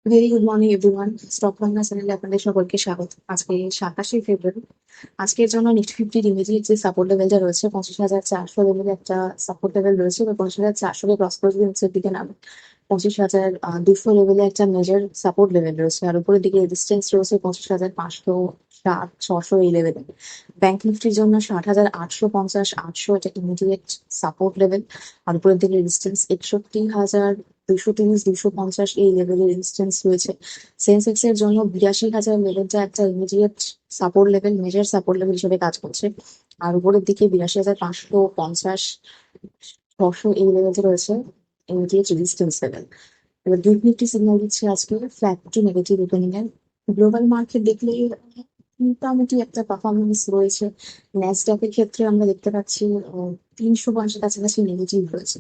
Very good morning everyone. Stock Bangla চ্যানেলে আপনাদের সকলকে স্বাগত। আজকে 27শে ফেব্রুয়ারি। আজকের জন্য নিফটি ফিফটির ইমিডিয়েট যে সাপোর্ট লেভেলটা রয়েছে 25,400 লেভেলে একটা সাপোর্ট লেভেল রয়েছে, বা 25,400 ক্রস করে যদি নিচের দিকে নামে 25,200 লেভেলে একটা মেজর সাপোর্ট লেভেল রয়েছে, আর উপরের দিকে রেজিস্ট্যান্স রয়েছে 25,560 এই লেভেলে। ব্যাংক নিফটির জন্য 60,850 800 এটা ইমিডিয়েট সাপোর্ট লেভেল, আর উপরের দিকে রেজিস্ট্যান্স 61,230 250 এই লেভেলের রেজিস্ট্যান্স রয়েছে। সেন্সেক্স এর জন্য 82,000 লেভেলটা একটা immediate support level, major support level হিসেবে কাজ করছে, আর উপরের দিকে 82,550 600 এই লেভেলটা রয়েছে ইমিডিয়েট রেজিস্ট্যান্স লেভেল। এবার দুই নিফটি সিগন্যাল দিচ্ছে আজকে ফ্ল্যাট টু নেগেটিভ ওপেনিং এর। গ্লোবাল মার্কেট দেখলে মোটামুটি একটা পারফরমেন্স রয়েছে। ন্যাসডাকের ক্ষেত্রে আমরা দেখতে পাচ্ছি 300 পয়েন্টের কাছাকাছি নেগেটিভ রয়েছে।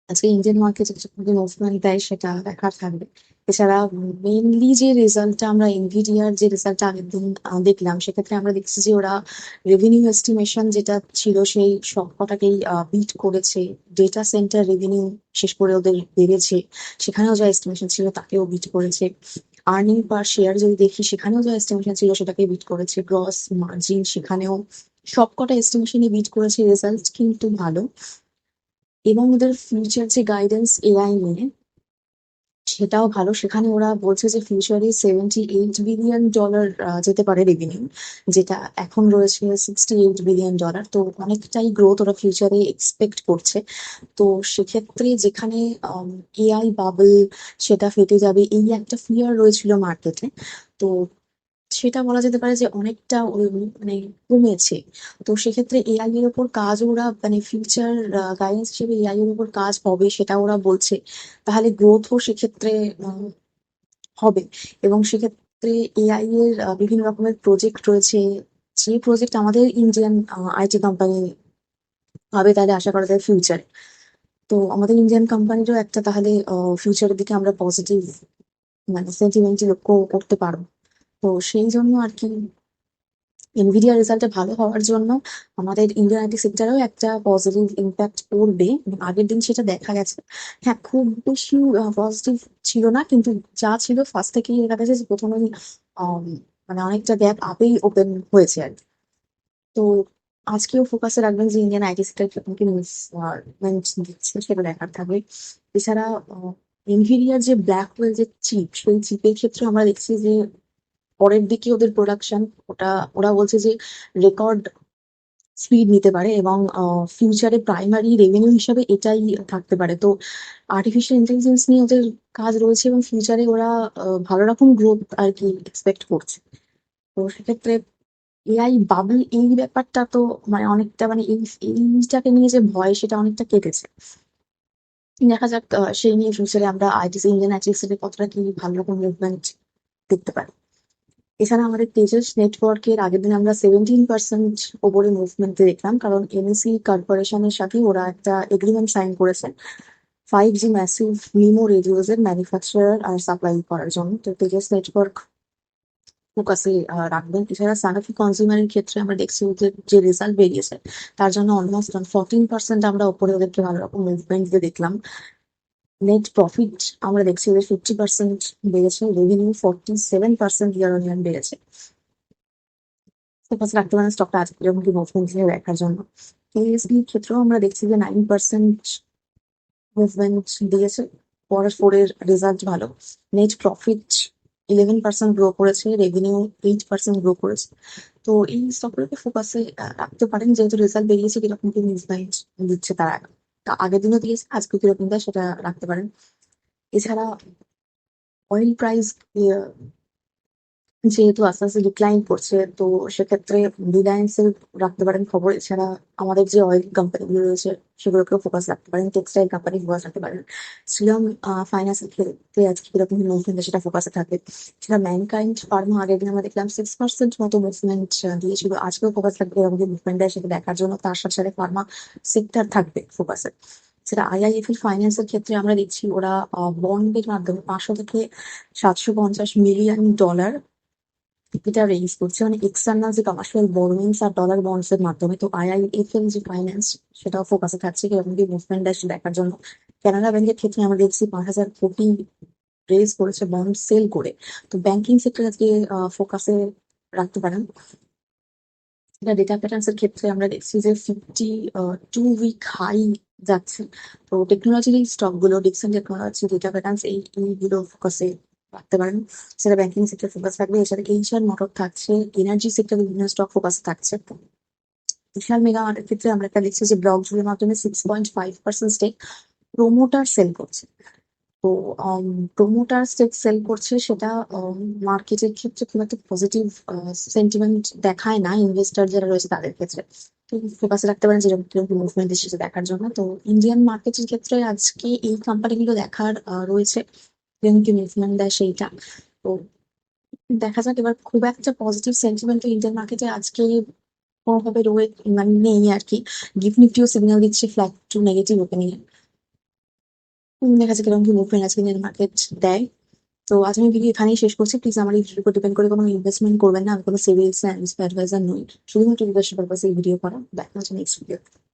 আজকে ইন্ডিয়ান মার্কেট যে মুভমেন্ট দেয় সেটা দেখার থাকবে। এছাড়া মেইনলি যে রেজাল্টটা আমরা এনভিডিয়ার যে রেজাল্টটা আগের দিন দেখলাম, সেক্ষেত্রে আমরা দেখছি যে ওরা রেভিনিউ এস্টিমেশন যেটা ছিল সেই সবকটাকেই বিট করেছে। ডেটা সেন্টার রেভিনিউ শেষ করে ওদের বেড়েছে, সেখানেও যা এস্টিমেশন ছিল তাকেও বিট করেছে। আর্নিং পার শেয়ার যদি দেখি সেখানেও যা এস্টিমেশন ছিল সেটাকে বিট করেছে। গ্রস মার্জিন সেখানেও সবকটা এস্টিমেশনই বিট করেছে। রেজাল্ট কিন্তু ভালো, এবং ওদের ফিউচার যে গাইডেন্স এআই নিয়ে সেটাও ভালো। সেখানে ওরা বলছে যে ফিউচারে $78 বিলিয়ন যেতে পারে রেভিনিউ, যেটা এখন রয়েছে $68 বিলিয়ন। তো অনেকটাই গ্রোথ ওরা ফিউচারে এক্সপেক্ট করছে। তো সেক্ষেত্রে যেখানে এআই বাবল সেটা ফেটে যাবে এই একটা ফিয়ার রয়েছিল মার্কেটে, তো সেটা বলা যেতে পারে যে অনেকটা ওই মানে কমেছে। তো সেক্ষেত্রে এআই এর উপর কাজ ওরা মানে ফিউচার গাইডেন্স হিসেবে এআই এর উপর কাজ হবে সেটা ওরা বলছে। তাহলে গ্রোথও সেক্ষেত্রে হবে। এবং সেক্ষেত্রে এআই এর বিভিন্ন রকমের প্রজেক্ট রয়েছে, যে প্রজেক্ট আমাদের ইন্ডিয়ান আইটি কোম্পানি হবে, তাহলে আশা করা যায় ফিউচারে তো আমাদের ইন্ডিয়ান কোম্পানিরও একটা তাহলে ফিউচারের দিকে আমরা পজিটিভ মানে সেন্টিমেন্টই লক্ষ্য করতে পারবো। তো সেই জন্য আর কি এনভিডিয়া রেজাল্টে ভালো হওয়ার জন্য আমাদের ইন্ডিয়ান আইটি সেক্টরেও একটা পজিটিভ ইম্প্যাক্ট পড়বে, এবং আগের দিন সেটা দেখা গেছে। হ্যাঁ, খুব বেশি পজিটিভ ছিল না, কিন্তু যা ছিল ফার্স্ট থেকেই দেখা গেছে যে প্রথমেই আম, মানে অনেকটা গ্যাপ আপেই ওপেন হয়েছে আর কি। তো আজকেও ফোকাসে রাখবেন যে ইন্ডিয়ান আইটি সেক্টর কিরকম কি মুভমেন্ট দিচ্ছে সেটা দেখার থাকবে। এছাড়া এনভিডিয়ার যে ব্ল্যাক হোয়েল যে চিপ, সেই চিপের ক্ষেত্রে আমরা দেখছি যে পরের দিকে ওদের প্রোডাকশন ওটা ওরা বলছে যে রেকর্ড স্পিড নিতে পারে, এবং ফিউচারে প্রাইমারি রেভিনিউ হিসাবে এটাই থাকতে পারে। তো আর্টিফিশিয়াল ইন্টেলিজেন্স নিয়ে ওদের কাজ রয়েছে, এবং ফিউচারে ওরা ভালো রকম গ্রোথ আর কি এক্সপেক্ট করছে। তো সেক্ষেত্রে এআই বাবল এই ব্যাপারটা তো মানে অনেকটা মানে এইটাকে নিয়ে যে ভয় সেটা অনেকটা কেটেছে। দেখা যাক সেই নিয়ে ফিউচারে আমরা আইটিসি ইন্ডিয়ান আইটি সেক্টরে কতটা কি ভালো রকম মুভমেন্ট দেখতে পারি। এছাড়া আমাদের তেজস নেটওয়ার্কের আগের দিন আমরা 17% ওপরে মুভমেন্ট দেখলাম, কারণ এনএসি কর্পোরেশনের সাথে ওরা একটা এগ্রিমেন্ট সাইন করেছে 5G ম্যাসিভ মিমো রেডিওস এর ম্যানুফ্যাকচারার আর সাপ্লাই করার জন্য। তো তেজস নেটওয়ার্ক ফোকাসে রাখবেন। এছাড়া সানাফি কনজিউমারের ক্ষেত্রে আমরা দেখছি ওদের যে রেজাল্ট বেরিয়েছে তার জন্য অলমোস্ট 14% আমরা ওপরে ওদেরকে ভালো রকম মুভমেন্ট দেখলাম। নেট প্রফিট আমরা দেখছি ওদের 50% বেড়েছে, রেভিনিউ 47% ইয়ার অন ইয়ার বেড়েছে। ফোকাস রাখতে পারেন স্টকটা আজকে যেরকম কি মুভমেন্ট হিসেবে দেখার জন্য। এএসবি ক্ষেত্রেও আমরা দেখছি যে 9% মুভমেন্ট দিয়েছে। Q4 এর রেজাল্ট ভালো, নেট প্রফিট 11% গ্রো করেছে, রেভিনিউ 8% গ্রো করেছে। তো এই স্টকগুলোকে ফোকাসে রাখতে পারেন, যেহেতু রেজাল্ট বেরিয়েছে কিরকম কি মুভমেন্ট দিচ্ছে তারা। তা আগের দিনও দিয়েছে, আজকে কিরকম দেয় সেটা রাখতে পারেন। এছাড়া অয়েল প্রাইস যেহেতু আস্তে আস্তে ডিক্লাইন করছে, তো সেক্ষেত্রে রিলায়েন্সের রাখতে পারেন খবর। এছাড়া আমাদের যে অয়েল কোম্পানিগুলো রয়েছে সেগুলোকেও ফোকাস রাখতে পারেন, টেক্সটাইল কোম্পানি ফোকাস রাখতে পারেন। শ্রীরাম ফাইন্যান্সের ক্ষেত্রে আজকে কিরকম মুভমেন্ট সেটা ফোকাসে থাকে। সেটা ম্যানকাইন্ড ফার্মা আগের দিন আমরা দেখলাম 6% মতো মুভমেন্ট দিয়েছিল, আজকেও ফোকাস থাকবে এরকম যে মুভমেন্ট দেয় সেটা দেখার জন্য। তার সাথে সাথে ফার্মা সেক্টর থাকবে ফোকাসে। সেটা আইআইএফএল ফাইন্যান্সের ক্ষেত্রে আমরা দেখছি ওরা বন্ডের মাধ্যমে 500 থেকে $750 মিলিয়ন এটা রেইজ করছে মানে এক্সটার্নাল যে কমার্শিয়াল বরোইংস আর ডলার বন্ডস এর মাধ্যমে। তো আইআইএফএল যে ফাইন্যান্স সেটাও ফোকাসে থাকছে কিরকম কি মুভমেন্ট আসছে দেখার জন্য। কানাডা ব্যাংকের ক্ষেত্রে আমরা দেখছি 5,000 কোটি রেজ করেছে বন্ড সেল করে। তো ব্যাংকিং সেক্টর আজকে ফোকাসে রাখতে পারেন। এটা ডেটা প্যাটার্নস এর ক্ষেত্রে আমরা দেখছি যে 52 উইক হাই যাচ্ছে। তো টেকনোলজির এই স্টক গুলো ডিক্সন টেকনোলজি, ডেটা প্যাটার্নস এইগুলো ফোকাসে রাখতে পারেন। সেটা ব্যাংকিং সেক্টর ফোকাস থাকবে। এর সাথে এইচআর মোটর থাকছে, এনার্জি সেক্টর বিভিন্ন স্টক ফোকাস থাকছে। বিশাল মেগা মার্টের ক্ষেত্রে আমরা একটা দেখছি যে ব্লক জুড়ের মাধ্যমে 6.5% স্টেক প্রোমোটার সেল করছে। তো প্রোমোটার স্টেক সেল করছে, সেটা মার্কেটের ক্ষেত্রে খুব একটা পজিটিভ সেন্টিমেন্ট দেখায় না ইনভেস্টর যারা রয়েছে তাদের ক্ষেত্রে। তো ফোকাসে রাখতে পারেন যেরকম কিরকম মুভমেন্ট এসেছে দেখার জন্য। তো ইন্ডিয়ান মার্কেটের ক্ষেত্রে আজকে এই কোম্পানিগুলো দেখার রয়েছে কিরকম কি মুভমেন্ট দেয় সেইটা। তো দেখা যাক এবার। খুব একটা পজিটিভ সেন্টিমেন্ট ইন্ডিয়ান মার্কেটে আজকে কোনোভাবে রয়ে মানে নেই আর কি। গিফট নিফটিও সিগন্যাল দিচ্ছে ফ্ল্যাট টু নেগেটিভ ওপেনিং। দেখা যাক কিরকম কি মুভমেন্ট আজকে ইন্ডিয়ান মার্কেট দেয়। তো আজ আমি ভিডিও এখানেই শেষ করছি। প্লিজ আমার এই ভিডিওর উপর ডিপেন্ড করে কোনো ইনভেস্টমেন্ট করবেন না। আমি কোনো সেভিংস অ্যাডভাইজার নই, শুধুমাত্র ইনভেস্ট পারপাসে এই ভিডিও করা। দেখা হচ্ছে নেক্সট ভিডিও।